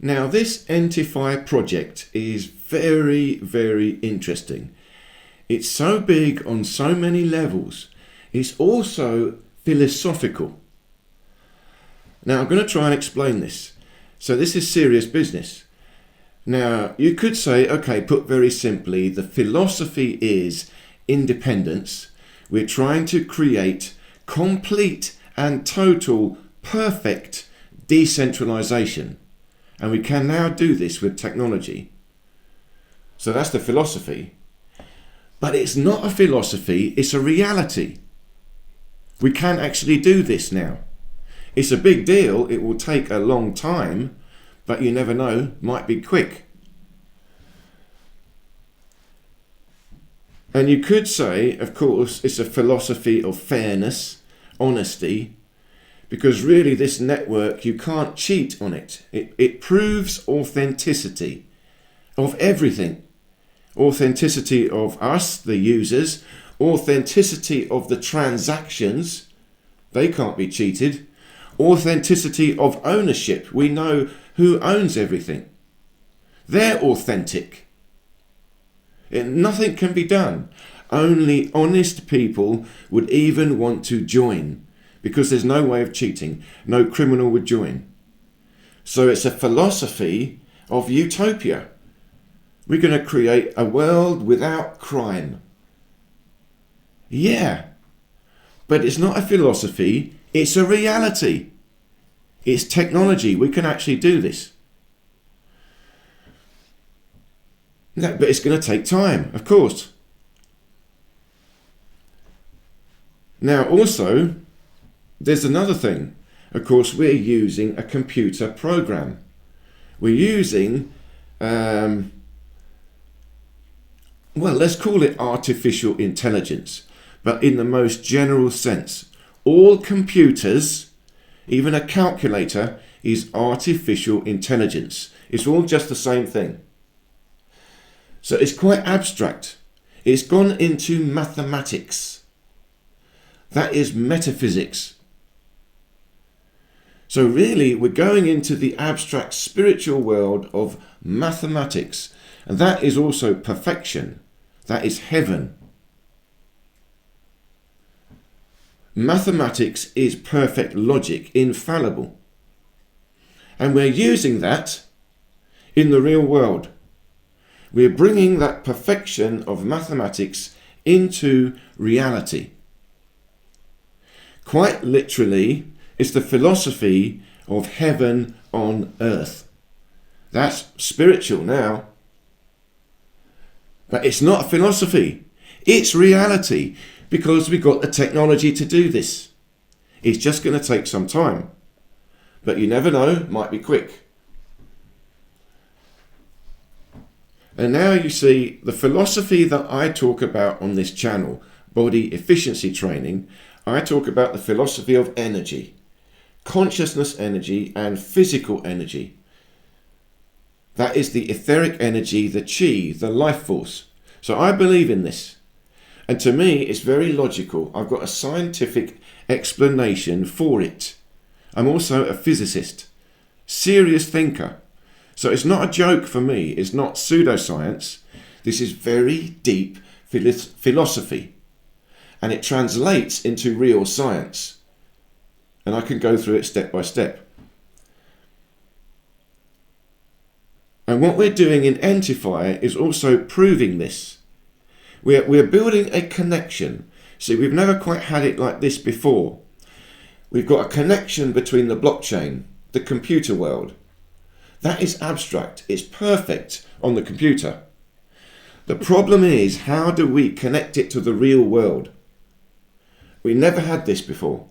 Now, this ENTIFY project is very, very interesting. It's so big on so many levels. It's also philosophical. Now, I'm going to try and explain this. So this is serious business. Now, you could say, okay, put very simply, the philosophy is independence. We're trying to create complete and total, perfect decentralization. And we can now do this with technology. So that's the philosophy. But it's not a philosophy, it's a reality. We can actually do this now. It's a big deal, it will take a long time, but you never know, might be quick. And you could say, of course, it's a philosophy of fairness, honesty, because really this network, you can't cheat on it. It proves authenticity of everything. Authenticity of us, the users, authenticity of the transactions, they can't be cheated. Authenticity of ownership, we know who owns everything. They're authentic. Nothing can be done. Only honest people would even want to join, because there's no way of cheating. No criminal would join. So it's a philosophy of utopia. We're going to create a world without crime. Yeah, but it's not a philosophy, it's a reality. It's technology, we can actually do this. No, but it's going to take time, of course. Now also, there's another thing. Of course, we're using a computer program. We're using, well, let's call it artificial intelligence, but in the most general sense. All computers, even a calculator, is artificial intelligence. It's all just the same thing. So it's quite abstract. It's gone into mathematics. That is metaphysics. So really, we're going into the abstract spiritual world of mathematics. And that is also perfection. That is heaven. Mathematics is perfect logic, infallible. And we're using that in the real world. We're bringing that perfection of mathematics into reality. Quite literally, it's the philosophy of heaven on earth. That's spiritual now. But it's not a philosophy. It's reality, because we've got the technology to do this. It's just going to take some time. But you never know, it might be quick. And now you see the philosophy that I talk about on this channel, body efficiency training. I talk about the philosophy of energy, consciousness energy and physical energy. That is the etheric energy, the chi, the life force. So I believe in this. And to me, it's very logical. I've got a scientific explanation for it. I'm also a physicist, serious thinker. So it's not a joke for me. It's not pseudoscience. This is very deep philosophy. And it translates into real science. And I can go through it step by step. And what we're doing in ENTIFY is also proving this. We're building a connection. See, we've never quite had it like this before. We've got a connection between the blockchain, the computer world. That is abstract. It's perfect on the computer. The problem is, how do we connect it to the real world? We never had this before.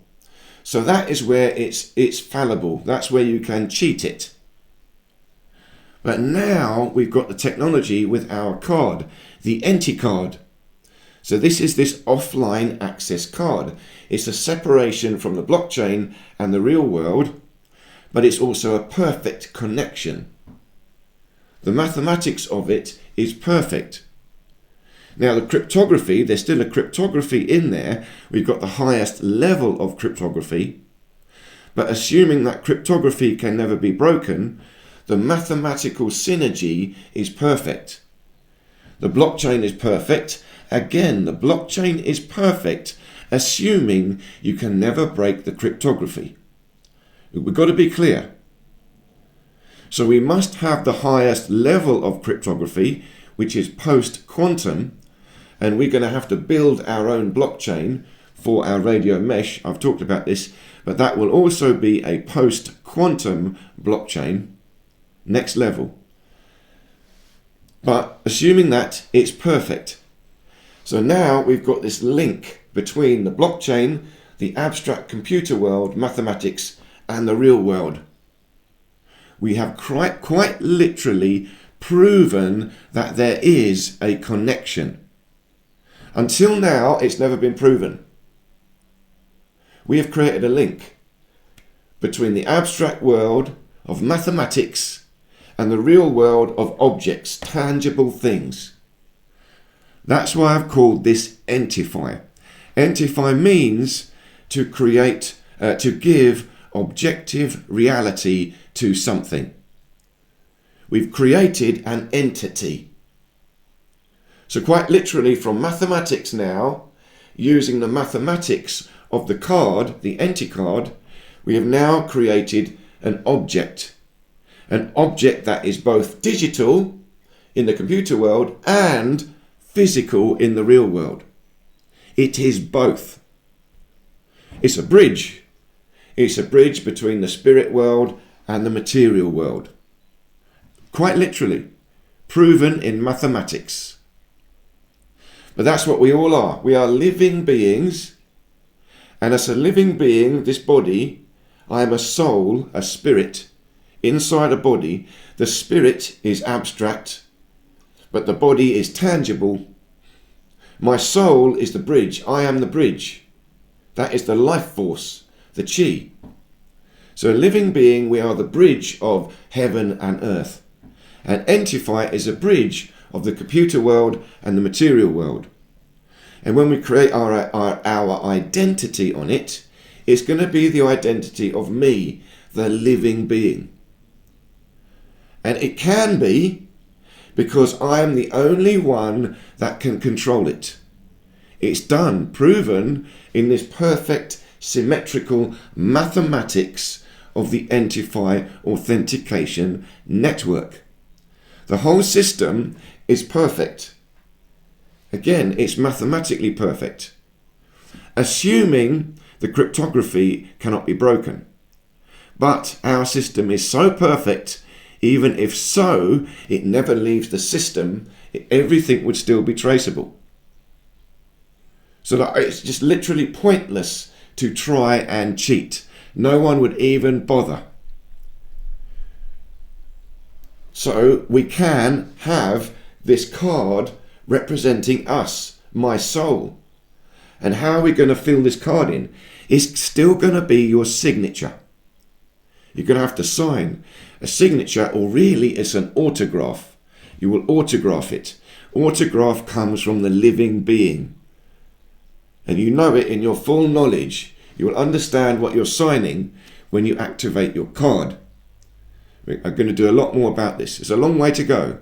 So that is where it's fallible. That's where you can cheat it. But now we've got the technology with our card, the Enti card. So this is this offline access card. It's a separation from the blockchain and the real world, but it's also a perfect connection. The mathematics of it is perfect. Now the cryptography, there's still a cryptography in there. We've got the highest level of cryptography, but assuming that cryptography can never be broken, the mathematical synergy is perfect. The blockchain is perfect. Again, the blockchain is perfect, assuming you can never break the cryptography. We've got to be clear. So we must have the highest level of cryptography, which is post-quantum, and we're going to have to build our own blockchain for our radio mesh. I've talked about this, but that will also be a post-quantum blockchain, next level. But assuming that, it's perfect. So now we've got this link between the blockchain, the abstract computer world, mathematics, and the real world. We have quite literally proven that there is a connection. Until now, it's never been proven. We have created a link between the abstract world of mathematics and the real world of objects, tangible things. That's why I've called this ENTIFY. ENTIFY means to create, to give objective reality to something. We've created an entity. So quite literally from mathematics now, using the mathematics of the card, the enti card, we have now created an object that is both digital in the computer world and physical in the real world. It is both. It's a bridge. It's a bridge between the spirit world and the material world. Quite literally, proven in mathematics. But that's what we all are. We are living beings. And as a living being, this body, I am a soul, a spirit, inside a body. The spirit is abstract, but the body is tangible. My soul is the bridge. I am the bridge. That is the life force, the chi. So a living being, we are the bridge of heaven and earth. And ENTIFY is a bridge of the computer world and the material world. And when we create our identity on it, it's going to be the identity of me, the living being. And it can be because I am the only one that can control it. It's done, proven in this perfect symmetrical mathematics of the ENTIFY authentication network. The whole system is perfect. Again, it's mathematically perfect, assuming the cryptography cannot be broken. But our system is so perfect, even if so, it never leaves the system, everything would still be traceable. So that it's just literally pointless to try and cheat. No one would even bother. So we can have this card representing us, my soul. And how are we going to fill this card in? It's still going to be your signature. You're going to have to sign. A signature, or really it's an autograph. You will autograph it. Autograph comes from the living being. And you know it in your full knowledge. You will understand what you're signing when you activate your card. I'm going to do a lot more about this. It's a long way to go.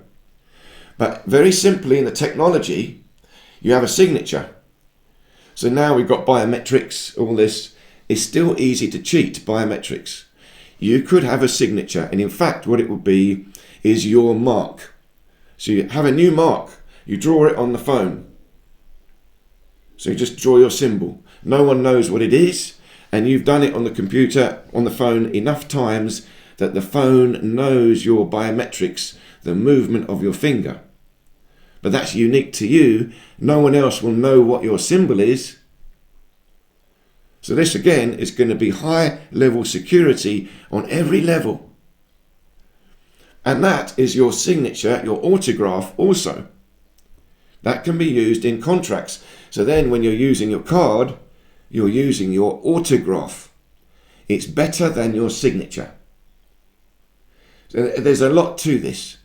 But very simply in the technology, you have a signature. So now we've got biometrics, all this. It's still easy to cheat biometrics. You could have a signature, and in fact what it would be is your mark. So you have a new mark, you draw it on the phone. So you just draw your symbol. No one knows what it is, and you've done it on the computer, on the phone enough times that the phone knows your biometrics, the movement of your finger. But that's unique to you. No one else will know what your symbol is. So this again is going to be high level security on every level. And that is your signature, your autograph also. That can be used in contracts. So then when you're using your card, you're using your autograph. It's better than your signature. So there's a lot to this.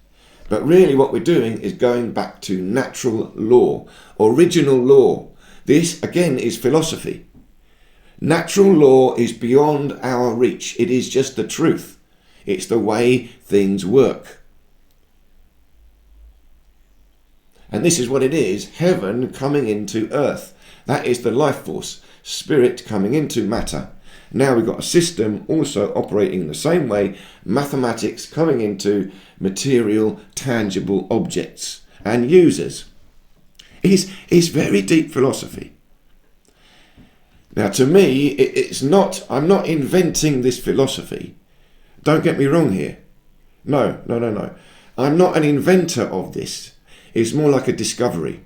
But really what we're doing is going back to natural law, original law. This again is philosophy. Natural law is beyond our reach. It is just the truth. It's the way things work. And this is what it is, heaven coming into earth. That is the life force, spirit coming into matter. Now we've got a system also operating in the same way, mathematics coming into material, tangible objects and users. It's very deep philosophy. Now to me, it's not, I'm not inventing this philosophy. Don't get me wrong here. No. I'm not an inventor of this. It's more like a discovery.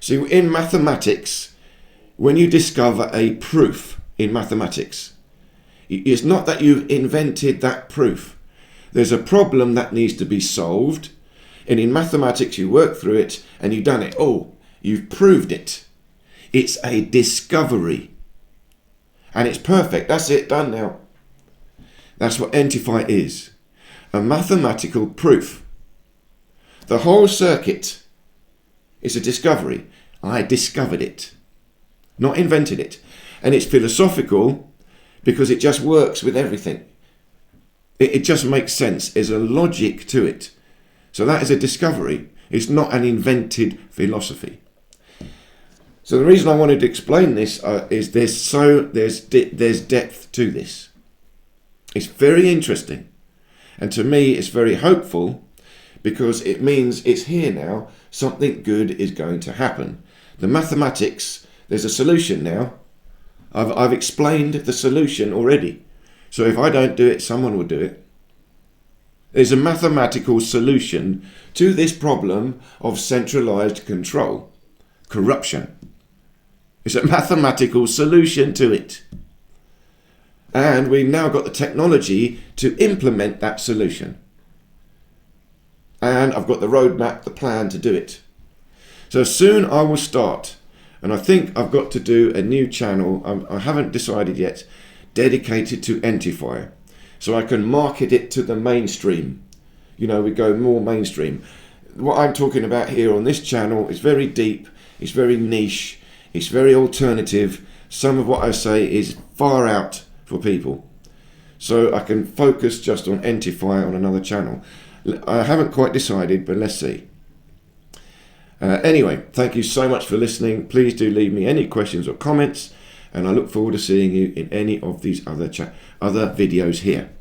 See, in mathematics, when you discover a proof in mathematics, it's not that you've invented that proof. There's a problem that needs to be solved, and in mathematics you work through it and you've done it. Oh, you've proved it. It's a discovery. And it's perfect. That's it, done now. That's what ENTIFY is. A mathematical proof. The whole circuit is a discovery. I discovered it, not invented it. And it's philosophical because it just works with everything. It just makes sense. There's a logic to it. So that is a discovery. It's not an invented philosophy. So the reason I wanted to explain this is there's depth to this. It's very interesting. And to me, it's very hopeful because it means it's here now. Something good is going to happen. The mathematics, there's a solution now. I've explained the solution already. So if I don't do it, someone will do it. There's a mathematical solution to this problem of centralized control, corruption. It's a mathematical solution to it. And we've now got the technology to implement that solution. And I've got the roadmap, the plan to do it. So soon I will start. And I think I've got to do a new channel, I haven't decided yet, dedicated to ENTIFY. So I can market it to the mainstream. You know, we go more mainstream. What I'm talking about here on this channel is very deep, it's very niche, it's very alternative. Some of what I say is far out for people. So I can focus just on ENTIFY on another channel. I haven't quite decided, but let's see. Anyway, thank you so much for listening. Please do leave me any questions or comments, and I look forward to seeing you in any of these other videos here.